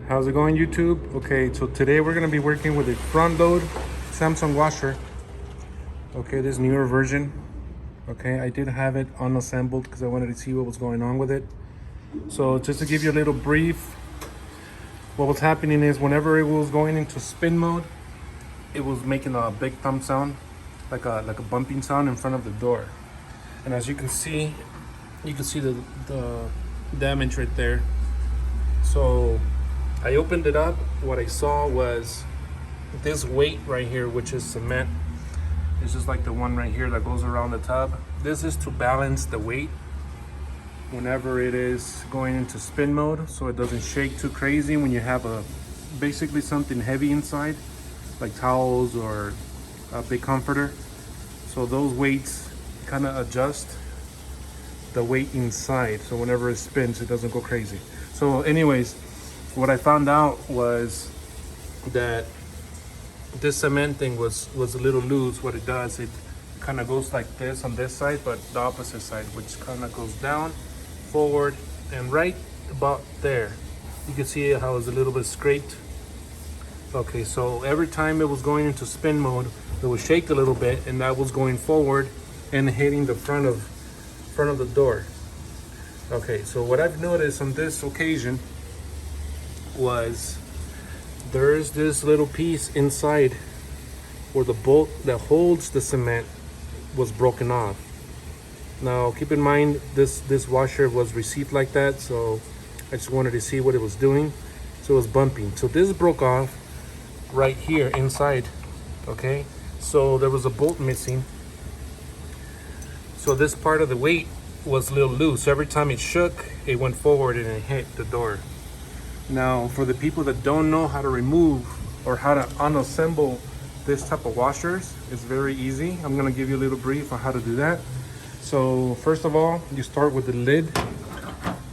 How's it going, YouTube? Okay, so today we're gonna be working with a front load Samsung washer. Okay, this newer version. Okay, I did have it unassembled because I wanted to see what was going on with it. So just to give you a little brief, what was happening is whenever it was going into spin mode, it was making a big thump sound, like a bumping sound in front of the door. And as you can see the damage right there. So I opened it up. What I saw was this weight right here, which is cement. It's just like the one right here that goes around the tub. This is to balance the weight whenever it is going into spin mode, so it doesn't shake too crazy when you have basically something heavy inside, like towels or a big comforter. So those weights kind of adjust the weight inside, so whenever it spins, it doesn't go crazy. So anyways, what I found out was that this cement thing was a little loose. What it does, it kind of goes like this on this side, but the opposite side, which kind of goes down, forward, and right about there, you can see how it's a little bit scraped. Okay, so every time it was going into spin mode, it would shake a little bit, and that was going forward and hitting the front of the door. Okay, so what I've noticed on this occasion was there's this little piece inside where the bolt that holds the cement was broken off. Now keep in mind this washer was received like that, so I just wanted to see what it was doing. So it was bumping. So this broke off right here inside. Okay, so there was a bolt missing. So this part of the weight was a little loose. Every time it shook, it went forward and it hit the door. Now, for the people that don't know how to remove or how to unassemble this type of washers, it's very easy. I'm gonna give you a little brief on how to do that. So first of all, you start with the lid.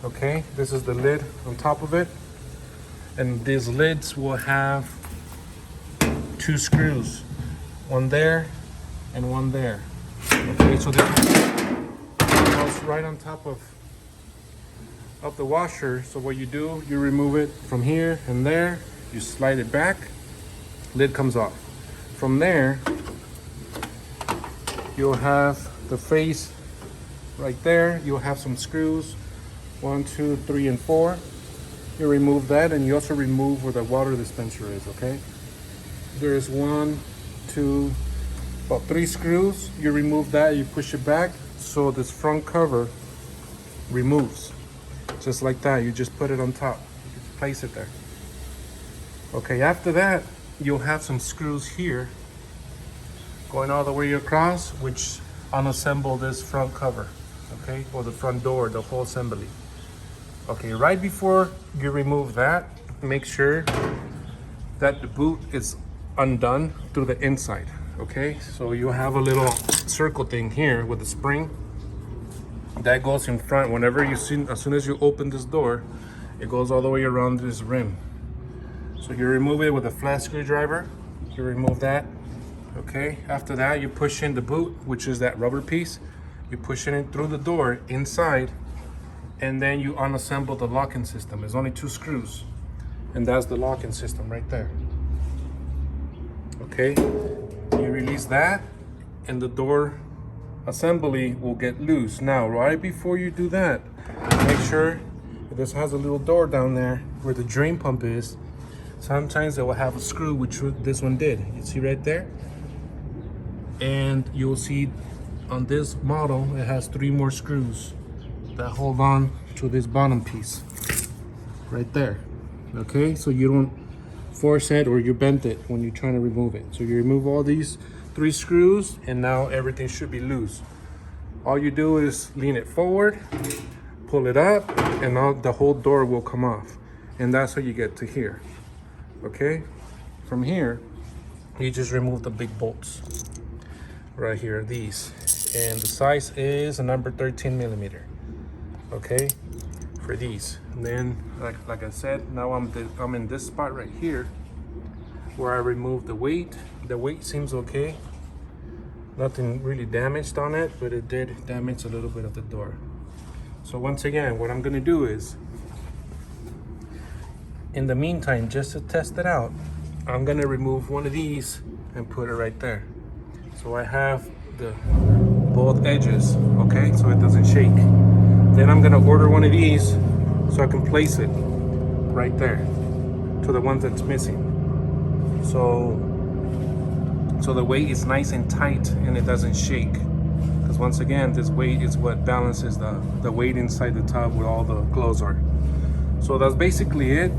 Okay, this is the lid on top of it. And these lids will have two screws, one there and one there. Okay, so this goes right on top of the washer. So what you do, you remove it from here and there, you slide it back, lid comes off. From there, you'll have the face right there. You'll have some screws, 1, 2, 3, and 4. You remove that, and you also remove where the water dispenser is. Okay, there's 1, 2, about 3 screws. You remove that, you push it back, so this front cover removes. Just like that, you just put it on top. You just place it there. Okay, after that, you'll have some screws here going all the way across, which unassemble this front cover, okay, or the front door, the whole assembly. Okay, right before you remove that, make sure that the boot is undone through the inside. Okay, so you have a little circle thing here with a spring that goes in front. Whenever you see, as soon as you open this door, it goes all the way around this rim. So you remove it with a flat screwdriver. You remove that. Okay, after that, you push in the boot, which is that rubber piece. You push it in through the door inside, and then you unassemble the locking system. There's only 2 screws, and that's the locking system right there. Okay, you release that, and the door assembly will get loose. Now, right before you do that, make sure this has a little door down there where the drain pump is. Sometimes it will have a screw, which this one did. You see right there? And you'll see on this model, it has 3 more screws that hold on to this bottom piece right there. Okay, so you don't force it or you bend it when you're trying to remove it. So you remove all these 3 screws, and now everything should be loose. All you do is lean it forward, pull it up, and now the whole door will come off. And that's how you get to here. Okay, from here, you just remove the big bolts right here, these. And the size is a number 13 millimeter. Okay, for these. And then, like I said, now I'm in this spot right here where I removed the weight. The weight seems okay. Nothing really damaged on it, but it did damage a little bit of the door. So once again, what I'm gonna do is In the meantime, just to test it out, I'm gonna remove one of these and put it right there. So I have the both edges, okay, so it doesn't shake. Then I'm gonna order one of these so I can place it right there to the ones that's missing. So the weight is nice and tight and it doesn't shake. Because once again, this weight is what balances the weight inside the tub where all the clothes are. So that's basically it.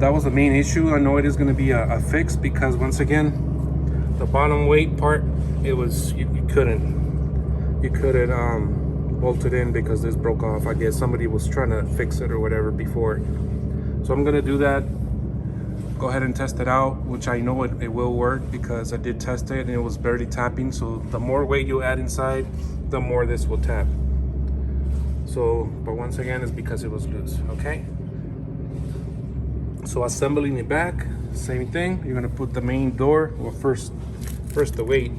That was the main issue. I know it is going to be a fix because once again, the bottom weight part, it was you couldn't bolt it in because this broke off. I guess somebody was trying to fix it or whatever before. So I'm gonna do that. Go ahead and test it out, which I know it will work because I did test it and it was barely tapping. So the more weight you add inside, the more this will tap. So, but once again, it's because it was loose, okay? So assembling it back, same thing. You're gonna put the main door, well first the weight,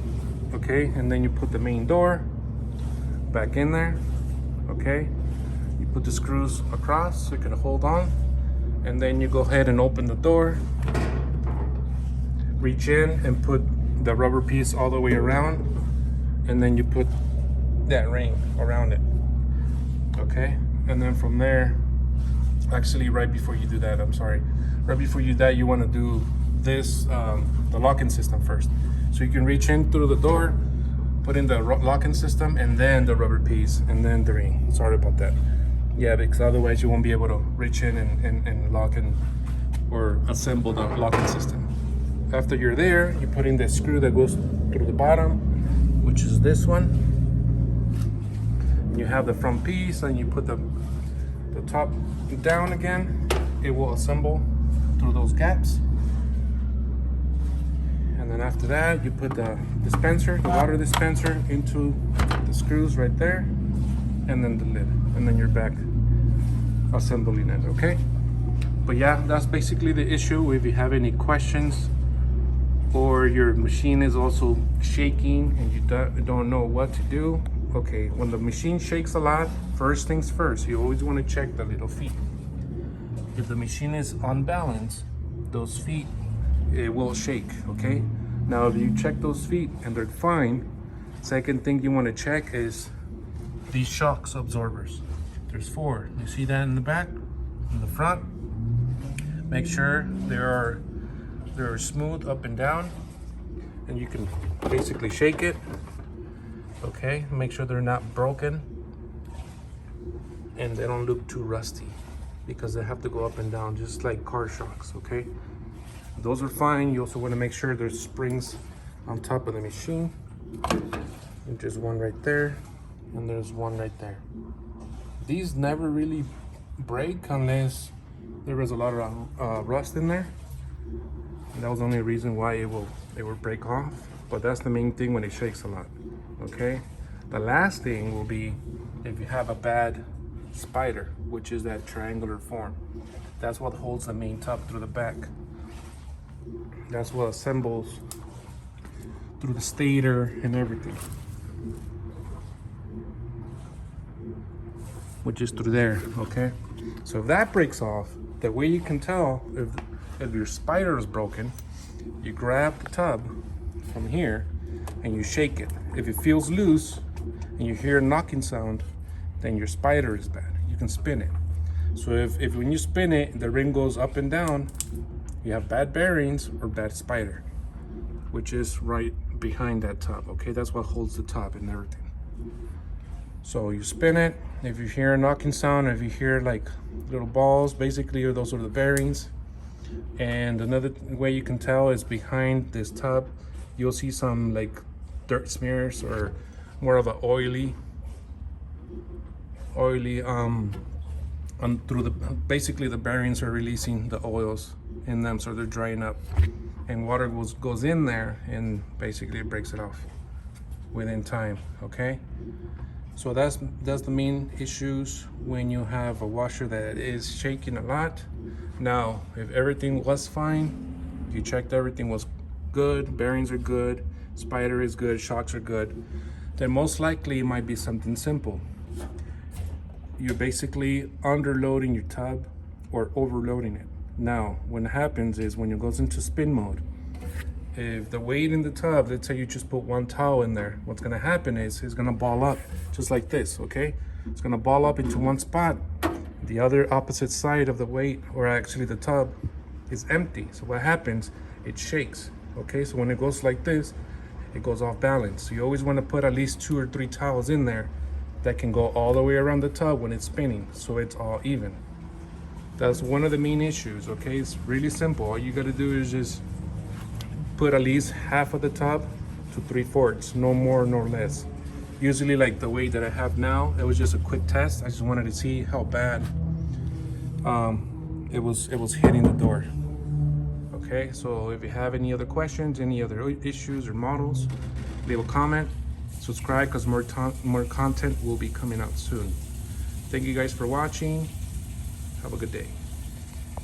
okay? And then you put the main door back in there, okay? You put the screws across so you can hold on. And then you go ahead and open the door, reach in and put the rubber piece all the way around, and then you put that ring around it, okay? And then from there, actually right before you do that, right before you do that, you want to do this, the locking system first. So you can reach in through the door, put in the locking system, and then the rubber piece, and then the ring. Sorry about that. Yeah, because otherwise you won't be able to reach in and lock in or assemble the locking system. After you're there, you put in the screw that goes through the bottom, which is this one. You have the front piece and you put the top down again. It will assemble through those gaps. And then after that, you put the dispenser, the water dispenser into the screws right there, and then the lid. And then you're back assembling it, okay? But yeah, that's basically the issue. If you have any questions or your machine is also shaking and you don't know what to do, okay, when the machine shakes a lot, first things first, you always want to check the little feet. If the machine is unbalanced, those feet, it will shake, okay? Now if you check those feet and they're fine, second thing you want to check is these shocks absorbers. There's 4. You see that in the back, in the front. Make sure they're smooth up and down, and you can basically shake it. Okay, make sure they're not broken and they don't look too rusty because they have to go up and down just like car shocks. Okay, those are fine. You also want to make sure there's springs on top of the machine. And there's one right there, and there's one right there. These never really break unless there was a lot of rust in there. And that was the only reason why it will break off. But that's the main thing when it shakes a lot. Okay. The last thing will be if you have a bad spider, which is that triangular form. That's what holds the main tub through the back. That's what assembles through the stator and everything, which is through there. Okay, so if that breaks off, the way you can tell if your spider is broken, you grab the tub from here and you shake it. If it feels loose and you hear a knocking sound, then your spider is bad. You can spin it. So if when you spin it, the ring goes up and down, you have bad bearings or bad spider, which is right behind that tub. Okay, that's what holds the tub and everything. So you spin it. If you hear a knocking sound, if you hear like little balls, basically those are the bearings. And another way you can tell is behind this tub, you'll see some like dirt smears or more of a oily through the, basically the bearings are releasing the oils in them, so they're drying up, and water goes in there and basically it breaks it off within time. Okay, so that's the main issues when you have a washer that is shaking a lot. Now if everything was fine, you checked everything was good, bearings are good, spider is good, shocks are good, then most likely it might be something simple. You're basically underloading your tub or overloading it. Now, what happens is when it goes into spin mode, if the weight in the tub, let's say you just put one towel in there, what's gonna happen is it's gonna ball up just like this, okay? It's gonna ball up into one spot. The other opposite side of the weight, or actually the tub, is empty. So what happens, it shakes, okay? So when it goes like this, it goes off balance. So you always wanna put at least 2 or 3 towels in there that can go all the way around the tub when it's spinning, so it's all even. That's one of the main issues, okay? It's really simple. All you gotta do is just put at least half of the tub to 3/4, no more nor less. Usually like the weight that I have now, it was just a quick test. I just wanted to see how bad it was hitting the door. Okay, so if you have any other questions, any other issues or models, leave a comment, subscribe, because more content will be coming out soon. Thank you guys for watching. Have a good day.